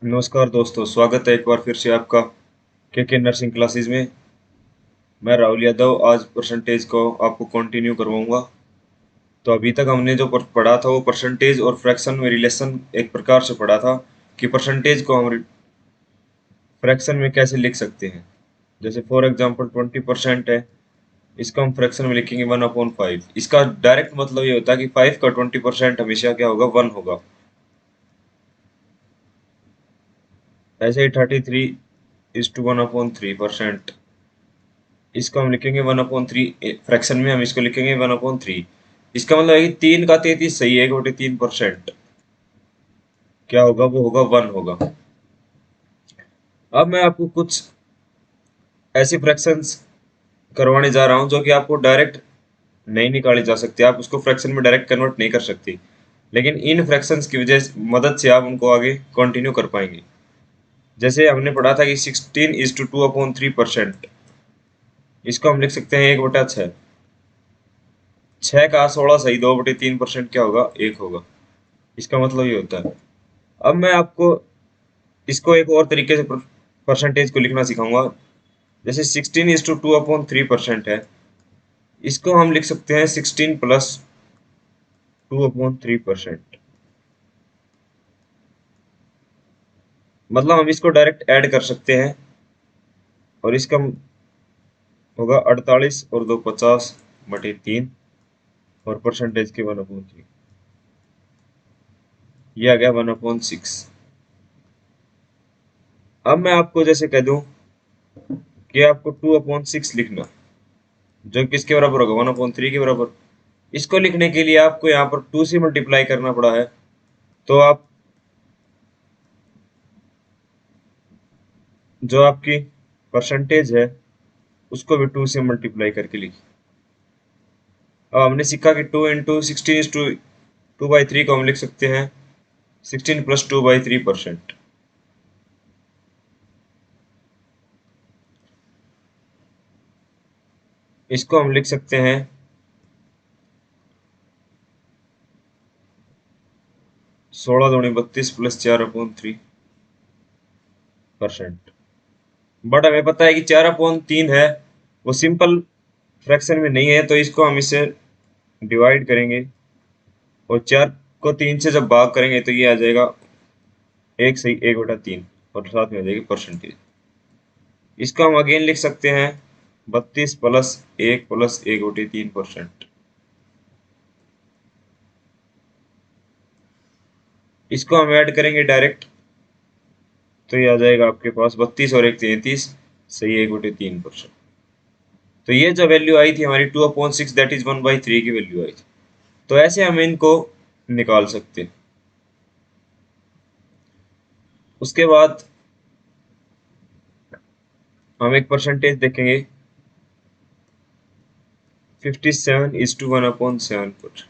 नमस्कार दोस्तों, स्वागत है एक बार फिर से आपका के नर्सिंग क्लासेस में। मैं राहुल यादव आज परसेंटेज को आपको कंटिन्यू करवाऊंगा। तो अभी तक हमने जो पढ़ा था वो परसेंटेज और फ्रैक्शन में रिलेशन एक प्रकार से पढ़ा था कि परसेंटेज को हम फ्रैक्शन में कैसे लिख सकते हैं। जैसे फॉर एग्जांपल 20% है, इसको हम फ्रैक्शन में लिखेंगे 1/5। इसका डायरेक्ट मतलब ये होता है कि 5 का 20% हमेशा क्या होगा, 1 होगा। ऐसे ही 33 is to 1/3%, इसको हम लिखेंगे 1/3। फ्रैक्शन में हम इसको लिखेंगे 1/3। इसका मतलब है कि 3 का 33 सही है, 1/3%। क्या होगा, वो होगा 1 होगा। अब मैं आपको कुछ ऐसी फ्रैक्शंस करवाने जा रहा हूँ जो कि आपको डायरेक्ट नहीं निकाली जा सकती, आप उसको फ्रैक्शन में डायरेक्ट कन्वर्ट नहीं कर सकती, लेकिन इन फ्रैक्शंस की वजह मदद से आप उनको आगे कंटिन्यू कर पाएंगे। जैसे हमने पढ़ा था कि 16 is to 2/3%, इसको हम लिख सकते हैं 1/6। 6 का 16 सही, 2/3% क्या होगा, 1 होगा। इसका मतलब ये होता है। अब मैं आपको इसको एक और तरीके से परसेंटेज को लिखना सिखाऊंगा। जैसे 16 is to 2/3% है, इसको हम लिख सकते हैं 16 + 2/3%। मतलब हम इसको डायरेक्ट ऐड कर सकते हैं और इसका होगा 48 और 2 50/3 और परसेंटेज के 1/3। ये आ गया 1/6। अब मैं आपको जैसे कह दूं कि आपको 2/6 लिखना, जो किसके बराबर होगा, 1/3 के बराबर। इसको लिखने के लिए आपको यहाँ पर 2 से मल्टीप्लाई करना पड़ा है, तो आप जो आपकी परसेंटेज है उसको भी 2 से मल्टीप्लाई करके लिखिए। अब हमने सीखा कि 2 × 16 is to 2/3 को हम लिख सकते हैं 16 + 2/3%। इसको हम लिख सकते हैं 16×32 + 4/3%। बट हमें पता है कि 4/3 है, वो सिंपल फ्रैक्शन में नहीं है, तो इसको हम इसे डिवाइड करेंगे और 4 को 3 से जब भाग करेंगे तो ये आ जाएगा 1 सही, 1/3, और साथ में आ जाएगी परसेंटेज। इसको हम अगेन लिख सकते हैं 32 + 1 + 1/3%। इसको हम ऐड करेंगे डायरेक्ट, तो ये आ जाएगा आपके पास 32 और 1 33 सही, 1/3%। तो ये जो वैल्यू आई थी हमारी 2/6, दैट इज 1/3 की वैल्यू आई थी। तो ऐसे हम इनको निकाल सकते हैं। उसके बाद हम एक परसेंटेज देखेंगे 57 is to 1/7%।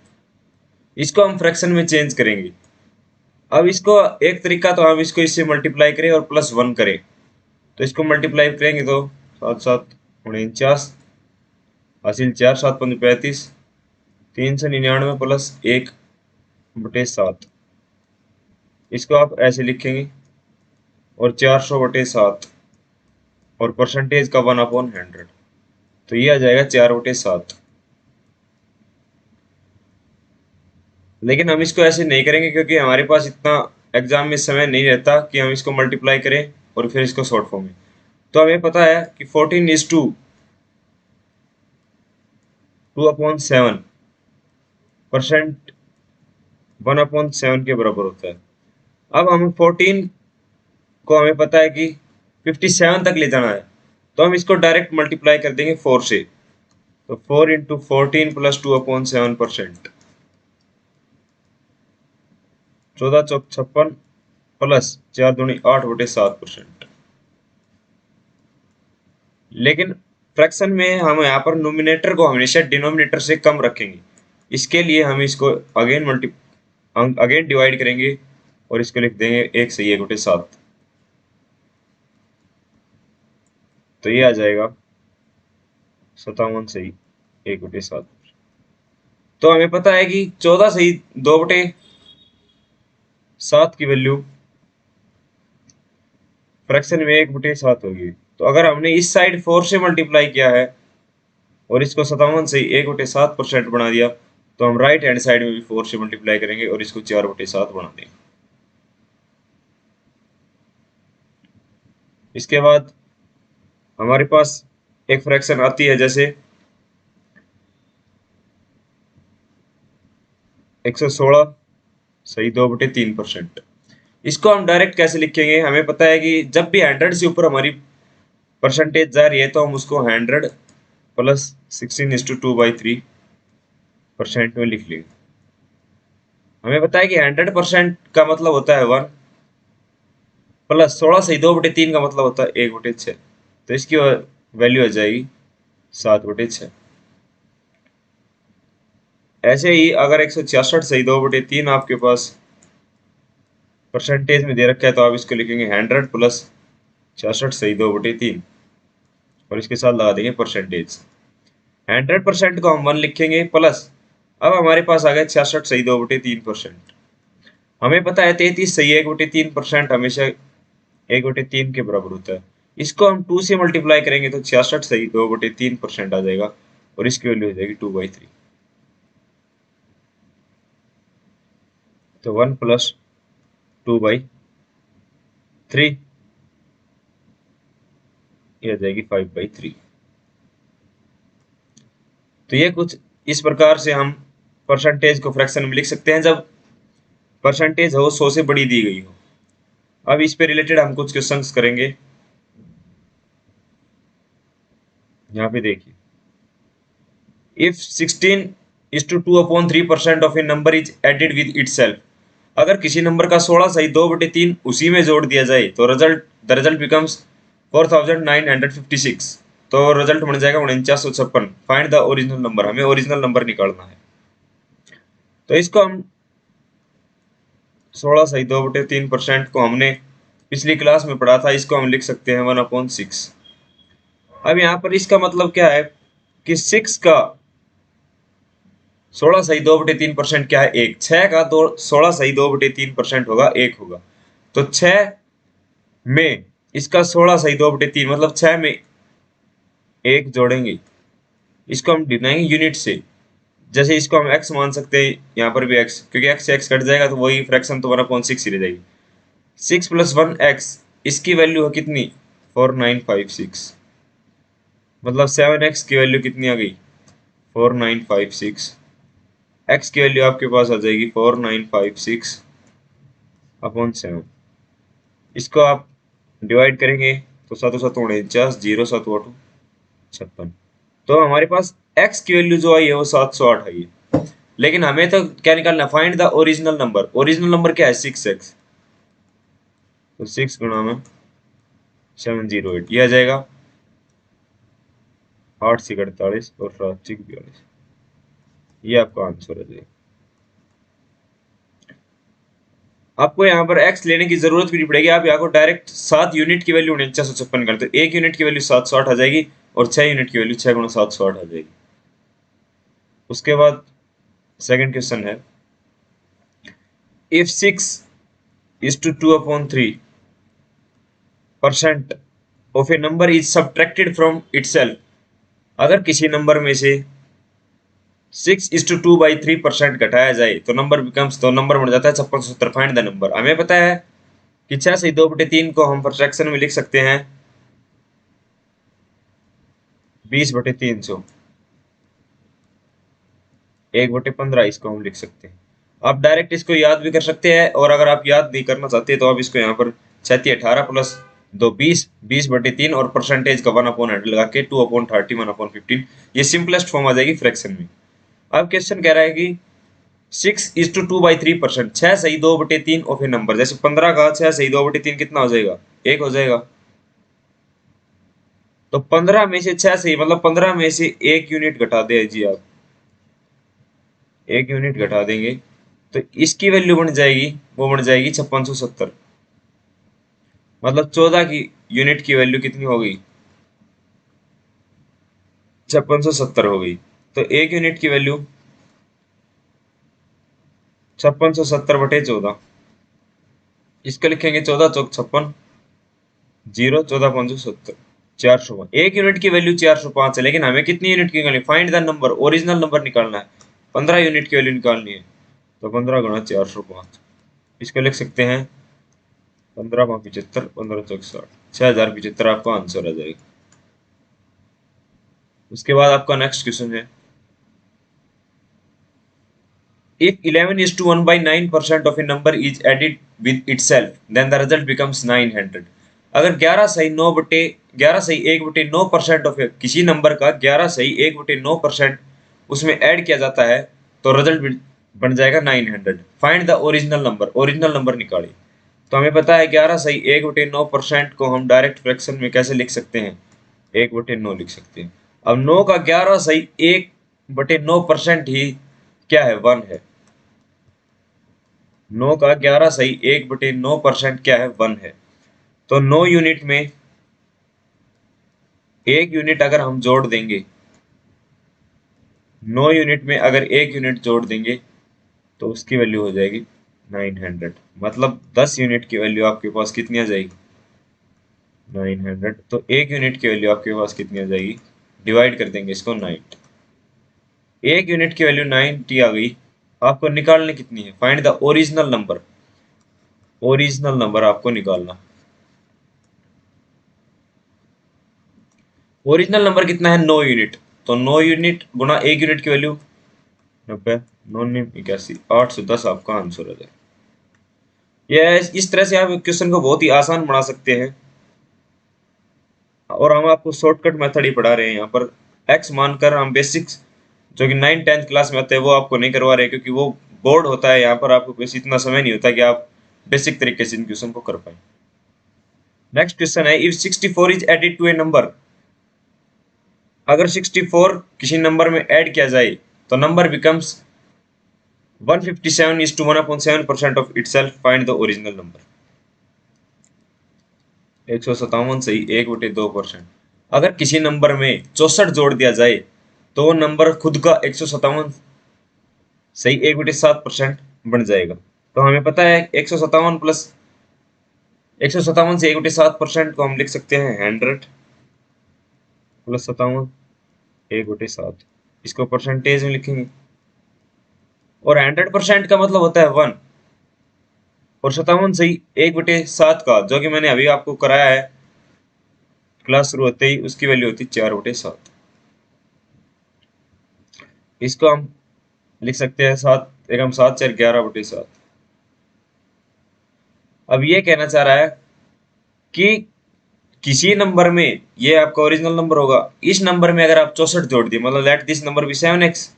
इसको हम फ्रैक्शन में चेंज करेंगे। अब इसको एक तरीका तो हम इसको इससे मल्टीप्लाई करें और +1 करें। तो इसको मल्टीप्लाई करेंगे तो 7 7 49, हासिल 4 7 5 35, 399 + 1/7। इसको आप ऐसे लिखेंगे और 400/7 और परसेंटेज का 1/100, तो ये आ जाएगा 4/7। लेकिन हम इसको ऐसे नहीं करेंगे क्योंकि हमारे पास इतना एग्जाम में समय नहीं रहता कि हम इसको मल्टीप्लाई करें और फिर इसको शॉर्ट फॉर्म में। तो हमें पता है कि 14 is to 2/7%, 1/7 के बराबर होता है। अब हम 14 को हमें पता है कि 57 तक ले जाना है, तो हम इसको डायरेक्ट मल्टीप्लाई कर देंगे 4 से। तो 4 × 14 + 2/7%, 14 चौक 56 प्लस 4 दूनी 8/7%। लेकिन फ्रैक्शन में हम यहाँ पर नोमिनेटर को हमेशा डिनोमिनेटर से कम रखेंगे। इसके लिए हम इसको अगेन डिवाइड करेंगे और इसको लिख देंगे 1 सही, 1/7। तो ये आ जाएगा 57 सही, 1/7। तो हमें पता है कि 14 सही 2/7 की वैल्यू फ्रैक्शन में 1/7 होगी। तो अगर हमने इस साइड 4 से मल्टीप्लाई किया है और इसको 57 से 1/7% बना दिया, तो हम राइट हैंड साइड में भी 4 से मल्टीप्लाई करेंगे और इसको 4/7 बना देंगे। इसके बाद हमारे पास एक फ्रैक्शन आती है जैसे 116 सही 2/3%। इसको हम डायरेक्ट कैसे लिखेंगे? हमें पता है कि जब भी 100 से ऊपर हमारी परसेंटेज जा रही है तो हम उसको 100 प्लस 16:2/3% में लिख लेंगे। हमें पता है कि 100% का मतलब होता है 1 प्लस 16 सही 2/3 का मतलब होता है 1/6। तो इसकी वैल्यू आ जाएगी 7/6। ऐसे ही अगर 166 सही 2/3 आपके पास परसेंटेज में दे रखा है तो आप इसको लिखेंगे 100 प्लस 66 सही 2/3 और इसके साथ लगा देंगे परसेंटेज। 100% को हम 1 लिखेंगे प्लस अब हमारे पास आ गया 66 सही 2/3%। हमें पता है 33 सही 1/3% हमेशा 1/3 के बराबर होता है। इसको हम 2 से मल्टीप्लाई करेंगे तो 66 सही 2/3% आ जाएगा और इसकी वैल्यू हो जाएगी 2/3। तो 1 प्लस 2/3 ये आ जाएगी 5/3। तो ये कुछ इस प्रकार से हम परसेंटेज को फ्रैक्शन में लिख सकते हैं जब परसेंटेज हो 100 से बड़ी दी गई हो। अब इस पे रिलेटेड हम कुछ क्वेश्चंस करेंगे। यहाँ पे देखिए, if 16:2/3% of a number is added with itself, अगर किसी नंबर का 16 सही 2/3 उसी में जोड़ दिया जाए तो रिजल्ट बिकम्स 4956। तो रिजल्ट बन जाएगा 4956। फाइंड द ओरिजिनल नंबर, हमें ओरिजिनल नंबर निकालना है। तो इसको हम 16 सही 2/3% को हमने पिछली क्लास में पढ़ा था, इसको हम लिख सकते हैं 1/6। अब यहाँ पर इसका मतलब क्या है कि 6 का 16 सही 2/3% क्या है? 1। 6 का 16 सही 2/3% होगा 1 होगा। तो 6 में इसका 16 सही 2/3 मतलब 6 में 1 जोड़ेंगे। इसको हम डिनाएंगे यूनिट से। जैसे इसको हम x मान सकते हैं, यहाँ पर भी x, क्योंकि x से x कट जाएगा तो वही फ्रैक्शन तो 1/6 ही रह जाएगी। 6 + 1x, इसकी वैल्यू है कितनी? 4956। मतलब 7x की वैल्यू कितनी आ गई? 4956। x की वैल्यू आपके पास आ जाएगी 4956/7। इसको आप डिवाइड करेंगे तो 7 7 49, 0 7 8 56। तो हमारे पास x की वैल्यू जो आई है वो 708 आई है। लेकिन हमें तो क्या निकालना? Find the original number. Original number क्या है? 6x। तो 6 गुणा में 708 ये आ जाएगा 8 से 48 और 7 से 42। ये आपका आंसर है। आपको यहाँ पर x लेने की जरूरत भी नहीं पड़ेगी, आप यहाँ को डायरेक्ट 7 यूनिट की वैल्यू 4956 करते हो। 1 यूनिट की वैल्यू 708 आ जाएगी और 6 यूनिट की वैल्यू 6 गुणा 708 आ जाएगी। उसके बाद सेकंड क्वेश्चन है, if 6:2/3% of a number is subtracted from itself, अगर किसी नंबर में से 6:2/3% घटाया जाए तो नंबर बिकम्स, तो नंबर बन जाता है 5670। Find the number. हमें पता है कि 6 से 2/3 को हम फ्रैक्शन में लिख सकते हैं 20/300। 1/15 इसको हम लिख सकते हैं। आप डायरेक्ट इसको याद भी कर सकते हैं और अगर आप याद नहीं करना चाहते तो आप इसको यहाँ पर 3618 प्लस 2 20 20/3 और परसेंटेज का 1/100 लगा के 2/30 1/15 ये सिंपलेस्ट फॉर्म आ जाएगी फ्रैक्शन में। अब क्वेश्चन कह रहा है कि 6:2/3%, 6 सही 2/3 ऑफ ए नंबर, जैसे 15 का 6 सही 2/3 कितना हो जाएगा? 1 हो जाएगा। तो 15 में से 6 सही मतलब 15 में से 1 यूनिट घटा दीजिए आप, 1 यूनिट घटा देंगे तो इसकी वैल्यू बन जाएगी, वो बन जाएगी 5670। मतलब 14 की यूनिट की वैल्यू कितनी हो गई? 5670 हो गई। तो 1 यूनिट की वैल्यू 5670/14। इसको लिखेंगे 14 चौक 56 जीरो 14,570, 405। एक यूनिट की वैल्यू 405 है, लेकिन हमें कितनी यूनिट की निकालनी? Find the number, original number निकालना है। 15 यूनिट की वैल्यू निकालनी है, तो 15 गुणा 405, इसको लिख सकते हैं 15×75, 15×160, 6075 आपका आंसर आ जाएगा। उसके बाद आपका नेक्स्ट क्वेश्चन है, if 11 is to 1 by 9% of a number is added with itself, then the result becomes 900। अगर 11 सही 1/9% ऑफ किसी नंबर का 11 सही 1/9% उसमें ऐड किया जाता है, तो रिजल्ट बन जाएगा 900। Find the original number, original number निकालिए। तो हमें पता है 11 सही 1/9% को हम डायरेक्ट फ्रैक्शन में कैसे लिख सकते हैं? 1/9 लिख सकते हैं। अब 9 का 11 सही 1/9% ही क्या है? 1 है। 9 का 11 सही 1/9% क्या है? 1 है। तो 9 यूनिट में एक यूनिट अगर हम जोड़ देंगे, 9 यूनिट में अगर एक यूनिट जोड़ देंगे तो उसकी वैल्यू हो जाएगी 900। मतलब 10 यूनिट की वैल्यू आपके पास कितनी आ जाएगी? 900। तो एक यूनिट की वैल्यू आपके पास कितनी आ जाएगी? डिवाइड कर देंगे इसको 9। एक यूनिट की वैल्यू 90 आ गई। आपको निकालनी कितनी है? Find the original number, original number आपको निकालना। ओरिजिनल नंबर कितना है? 9 यूनिट। तो 9 यूनिट गुणा एक यूनिट की वैल्यू 90, 9 81, 810 आपका आंसर हो जाए। यह इस तरह से आप क्वेश्चन को बहुत ही आसान बना सकते हैं, और हम आपको शॉर्टकट मेथड ही पढ़ा रहे हैं। यहाँ पर एक्स मानकर हम बेसिक्स जो कि 9 10th क्लास में आते हैं वो आपको नहीं करवा रहे, क्योंकि वो बोर्ड होता है। यहाँ पर आपको वैसे इतना समय नहीं होता कि आप बेसिक तरीके से इन क्वेश्चन को कर पाए। नेक्स्ट क्वेश्चन है, if 64 is added to a number, अगर 64 किसी नंबर में ऐड किया जाए तो number becomes 157 is to 1/7% of itself, find the original number। 157 सही 1/2%। अगर किसी नंबर में 64 जोड़ दिया जाए तो वो नंबर खुद का 157 सही 1/7% बन जाएगा। तो हमें पता है 157 प्लस 157 से 1/7% को हम लिख सकते हैं 100 प्लस 57 1/7। इसको परसेंटेज में लिखेंगे, और 100% का मतलब होता है 1, और 57 सही 1/7 का, जो कि मैंने अभी आपको कराया है क्लास शुरू होते ही, उसकी वैल्यू होती है 4/7। इसको हम लिख सकते हैं 7 एकम 7 4 11/7। अब ये कहना चाह रहा है कि किसी नंबर में, ये आपका ओरिजिनल नंबर होगा, इस नंबर में अगर आप 64 जोड़ दिए, मतलब लेट दिस नंबर भी 7x,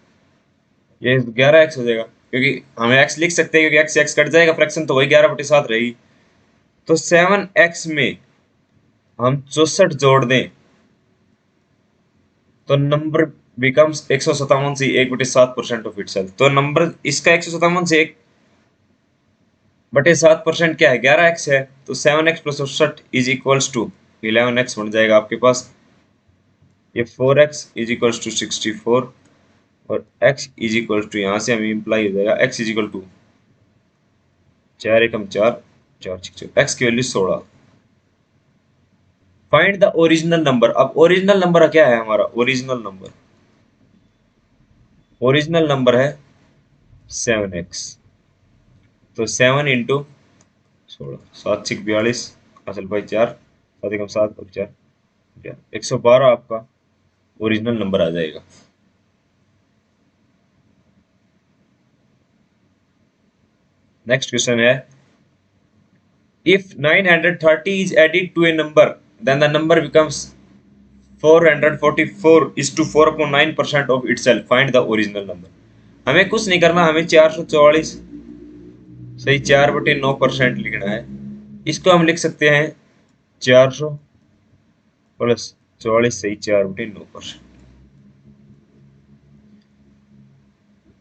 ये 11x हो जाएगा, क्योंकि हमें x लिख सकते हैं, क्योंकि x से x कट जाएगा फ्रैक्शन, तो वही 11/7 रहेगी। तो 7x में हम 64 जोड़ दें तो नंबर बिकम्स 157 से 1/7% ऑफ इटसेल्फ। तो नंबर इसका 157 से 1/7% क्या है? 11x है। तो 7x plus 67 is equals to 11x बन जाएगा आपके पास। ये 4x इज इक्वल्स टू 64, और x इज इक्वल टू, यहाँ से हमें इम्प्लाई हो जाएगा x is equal to 4 Ekam 4 4 x की value 16। Find the original number. अब ओरिजिनल नंबर क्या है? हमारा ओरिजिनल नंबर है 7x। तो 7 इंटू 16, 7 6 42, असल भाई 4, 7 एकम 7 और 4 112 आपका ओरिजिनल नंबर आ जाएगा। नेक्स्ट क्वेश्चन है, if 930 is added to a number, then the number becomes 444 is to 4/9% of itself, find the original number। हमें कुछ नहीं करना, हमें 444 सही 4/9% लिखना है। इसको हम लिख सकते हैं 400 प्लस 44 सही 4/9%।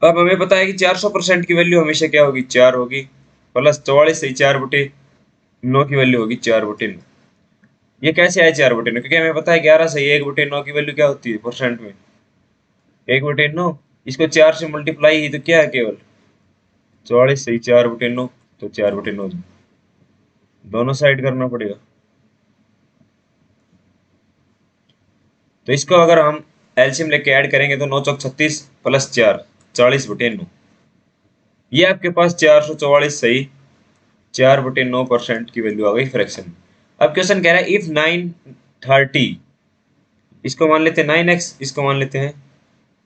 अब हमें पता है कि 400% की वैल्यू हमेशा क्या होगी? 4 होगी, प्लस 44 सही 4/9 की वैल्यू होगी 4/9। ये कैसे आए 4/9? क्योंकि हमें पता है 11 सही 1/9 की वैल्यू क्या होती है परसेंट में? 1/9। इसको 4 से मल्टीप्लाई ही तो क्या है? केवल 44 सही 4/9, तो 4/9 दोनों साइड करना पड़ेगा। तो इसको अगर हम एलसीएम लेके ऐड करेंगे तो 9 चौक 36 प्लस 4 40/9, ये आपके पास 444 सही 4/9% की वैल्यू आ गई फ्रैक्शन में। अब क्वेश्चन कह रहा है इफ 930, इसको मान लेते हैं 9x, इसको मान लेते हैं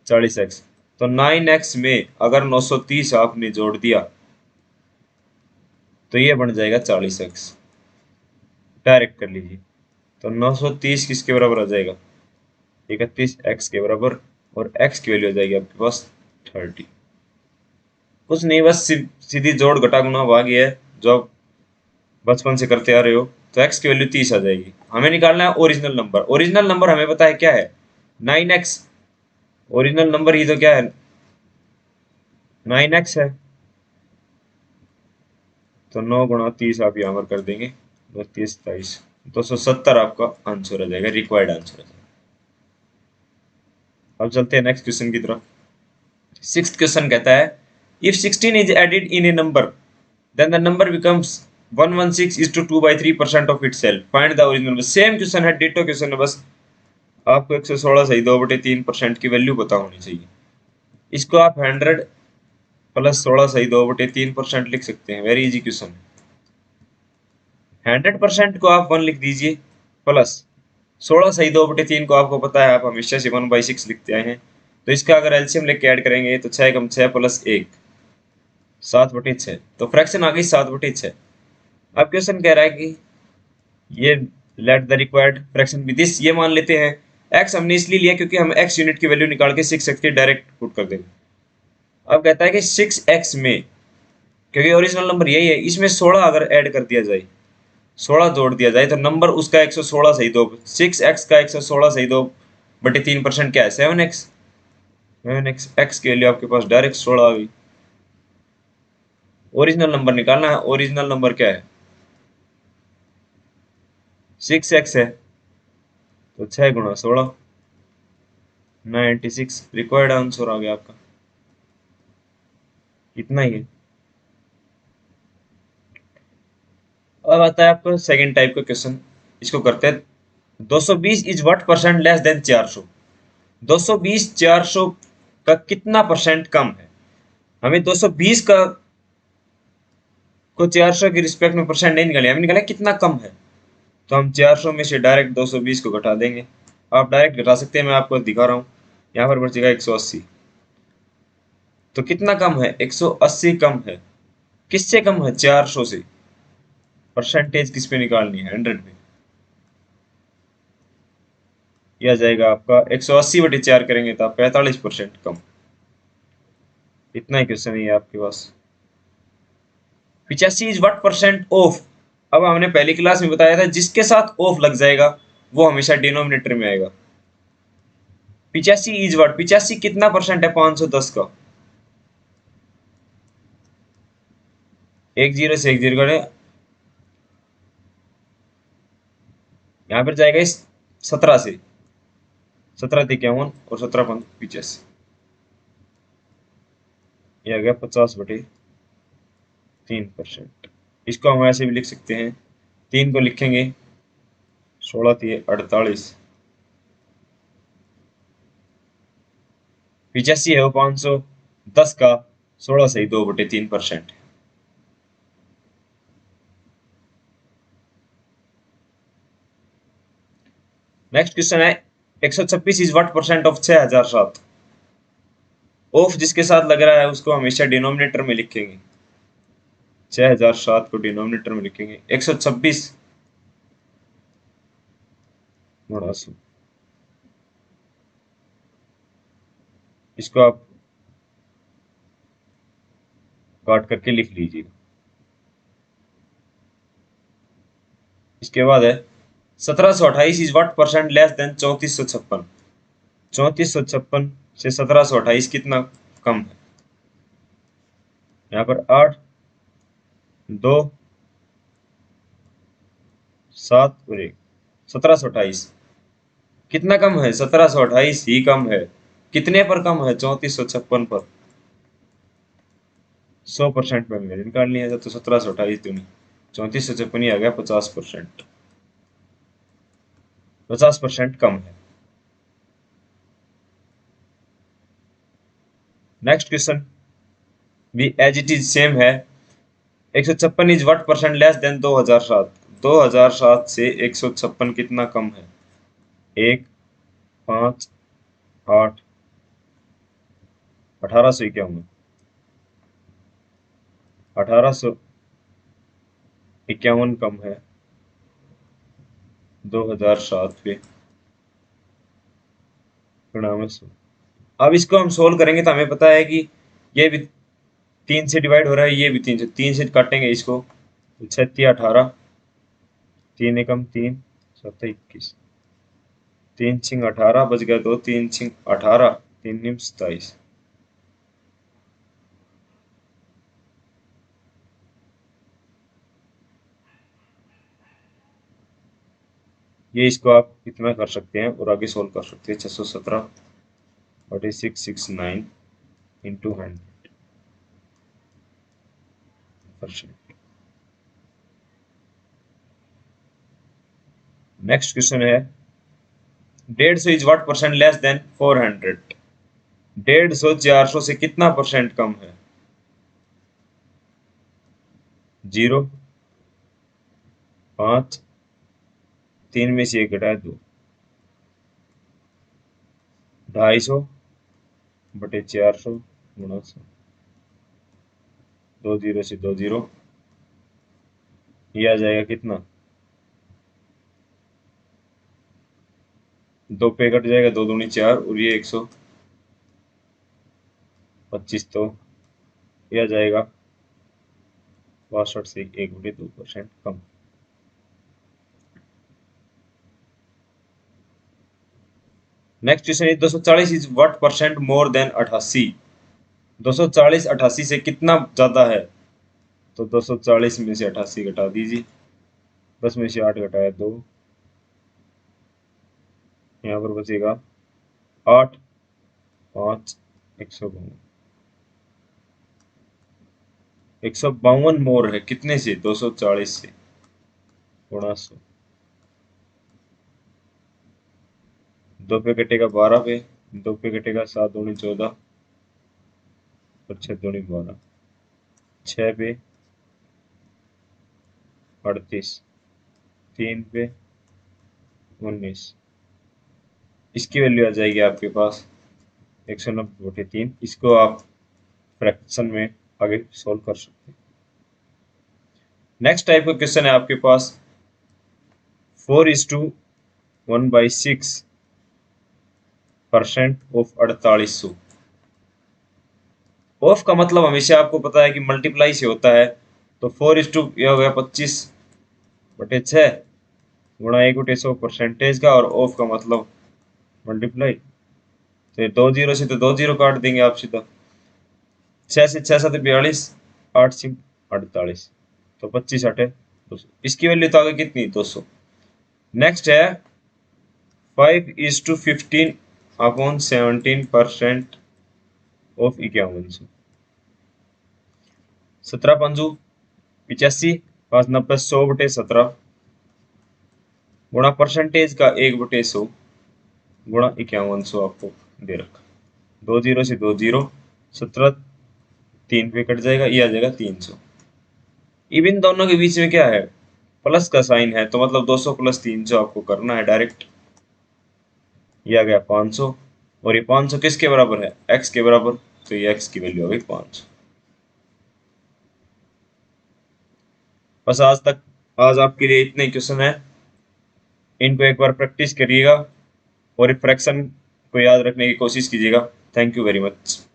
40x, तो 9x में अगर 930 आपने जोड़ दिया तो ये बन जाएगा 40x। डायरेक्ट कर लीजिए, तो 930 किसके बराबर आ जाएगा, 31x के बराबर, और x की वैल्यू आ जाएगी आपके पास 30। कुछ नहीं, बस सीधी जोड़ घटा गुना भाग है जो आप बचपन से करते आ रहे हो। तो x की वैल्यू 30 आ जाएगी। हमें निकालना है ओरिजिनल नंबर। ओरिजिनल नंबर हमें पता है क्या है, 9x। ओरिजिनल नंबर ही तो क्या है, 9x है। तो 9 गुणा 30 आप यहाँ पर कर देंगे, 32 27, 270 आपका आंसर आ जाएगा, रिक्वायर्ड आंसर आ जाएगा। अब चलते हैं नेक्स्ट क्वेश्चन की तरफ। सिक्स्थ क्वेश्चन कहता है if 16 is added in a number then the number becomes 116:2/3% of itself, find the original number. Same question है, डिटो क्वेश्चन है, बस आपको 116 सही 2/3% की वैल्यू पता होनी चाहिए। इसको आप 100 प्लस 16 सही 2/3% लिख सकते हैं, वेरी इजी क्वेश्चन है। 100% को आप 1 लिख दीजिए, प्लस 16 सही 2/3 को आपको पता है आप हमेशा से 1/6 लिखते आए हैं। तो इसका अगर एलसीएम लेके ऐड करेंगे तो 6 कम 6 प्लस 1 7/6, तो फ्रैक्शन आ गई 7/6। अब क्वेश्चन कह रहा है कि ये let the required fraction with this, ये मान लेते हैं x हमने इसलिए लिया क्योंकि हम x यूनिट की वैल्यू निकाल के 6x की डायरेक्ट पुट कर देंगे। अब कहता है कि 6x में, क्योंकि ओरिजिनल नंबर यही है, इसमें 16 अगर ऐड कर दिया जाए, 16 जोड़ दिया जाए तो नंबर उसका 116 सही दो, 6x का 116 सही 2/3% क्या है 7x। 7x, x की वैल्यू आपके पास डायरेक्ट 16 आ गई। ओरिजिनल नंबर निकालना है, ओरिजिनल नंबर क्या है 6x है, तो 6 गुणा 16 96, रिक्वायर्ड आंसर आ गया आपका, इतना ही है। अब आता है आपको सेकंड टाइप का क्वेश्चन, इसको करते हैं 220 is what percent less than 400। 220 400 का कितना परसेंट कम है। हमें 220 का को 400 की रिस्पेक्ट में परसेंट नहीं निकाले, हमें निकाला कितना कम है। तो हम 400 में से डायरेक्ट 220 को घटा देंगे। आप डायरेक्ट घटा सकते हैं, मैं आपको दिखा रहा हूँ। यहाँ पर बचेगा 180। तो कितना कम है, 180 कम है। किससे कम है, 400 से। परसेंटेज किस पे निकालनी है, 100 पे। यह आ जाएगा आपका 180/4 करेंगे तो आप 45% कम। इतना ही क्वेश्चन है आपके पास। 85 इज व्हाट परसेंट ऑफ। अब हमने पहली क्लास में बताया था जिसके साथ ऑफ लग जाएगा वो हमेशा डिनोमिनेटर में आएगा। 85 इज व्हाट, 85 कितना परसेंट है 510 का। एक जीरो से एक जीरो करें, यहाँ पर जाएगा इस 17 से, 17 × 51 और 17 × 85, ये आ गया 50/3%। इसको हम ऐसे भी लिख सकते हैं, 3 को लिखेंगे 16 3 48, 85 है वो 510 का 16 सही 2/3%। नेक्स्ट क्वेश्चन है 126 is what percent of 6007। Of जिसके साथ लग रहा है उसको हमेशा डिनोमिनेटर में लिखेंगे, 6007 को डिनोमिनेटर में लिखेंगे, 126 गुणा 100। इसको आप काट करके लिख लीजिए। इसके बाद है 1728 is what percent less than 3456। 3456 से 1728 कितना कम है। यहाँ पर 8 2 7 और 1, 1728 कितना कम है, 1728 ही कम है। कितने पर कम है, 3456 पर। 100% में हमने निकाल लिया था, तो 1728 दूनी 3456 ही आ गया 50%। 50% कम है। नेक्स्ट क्वेश्चन भी एज इट इज सेम है। 156 is what percent less than 2007। 2007 से 156 कितना कम है? 1, 5, 8, 1851। 1851 कम है 2007 पे 99। अब इसको हम सोल्व करेंगे तो हमें पता है कि ये भी 3 से डिवाइड हो रहा है, ये भी 3 से काटेंगे इसको। 36, 18, 3 एकम 3, 7, 21, 3 छिंग 18 बच गया 2, 3 छिंग 18, 3 निम 27। ये इसको आप इतना कर सकते हैं और आगे सोल्व कर सकते हैं। 617 और 669 इंटू 100%। नेक्स्ट क्वेश्चन है 150 is what percent less than 400। 150 400 से कितना परसेंट कम है? 0, 5, 3 में से 1 घटाए 2, 250 बटे 400 गुणा 100। 2 जीरो से 2 जीरो, ये आ जाएगा कितना? 2 पे कट जाएगा, 2 दूनी 4 और ये 125, तो ये आ जाएगा 62 से 1/2% कम। Next question is 240 is what percent more than 88। 240 88 से कितना ज्यादा है? तो 240 में से 88 घटा दीजिए, 10 में से 8 घटाया 2, यहाँ पर बचेगा 8, 5, 152। 152 मोर है कितने से? 240 से गुणा 100। 2 पे कटेगा 12 पे, 2 पे कटेगा 7 दूनी 14 और 6 दूनी 12, 6 पे 38, 3 पे 19। इसकी वैल्यू आ जाएगी आपके पास 190/3। इसको आप फ्रैक्शन में आगे सोल्व कर सकते हैं। नेक्स्ट टाइप का क्वेश्चन है आपके पास 4:1/6% ऑफ 4800। ऑफ का मतलब हमेशा आपको पता है कि मल्टीप्लाई से होता है, तो 4 यह हो गया 25/6 गुणा 1/100 परसेंटेज का, और ऑफ का मतलब मल्टीप्लाई। तो 2 जीरो से तो 2 जीरो काट देंगे आप सीधा। 6 से 6 7 42, 8 से 48, तो 25 8 200। इसकी वैल्यू तो आगे कितनी? 200। नेक्स्ट है 5:15/17% ऑफ 5100। 17 पंजू 85, 5 90 100/17 गुणा परसेंटेज का 1/100 गुणा 5100 आपको दे रखा। 2 जीरो से 2 जीरो, 17 3 पे कट जाएगा, ये आ जाएगा 300। अब इन दोनों के बीच में क्या है? प्लस का साइन है, तो मतलब 200 + 300 आपको करना है डायरेक्ट। ये आ गया 500, और ये 500 किसके बराबर है? x के बराबर, तो ये x की वैल्यू आ गई 500। बस आज आपके लिए इतने क्वेश्चन है। इनको एक बार प्रैक्टिस करिएगा और फ्रैक्शन को याद रखने की कोशिश कीजिएगा। Thank you very much.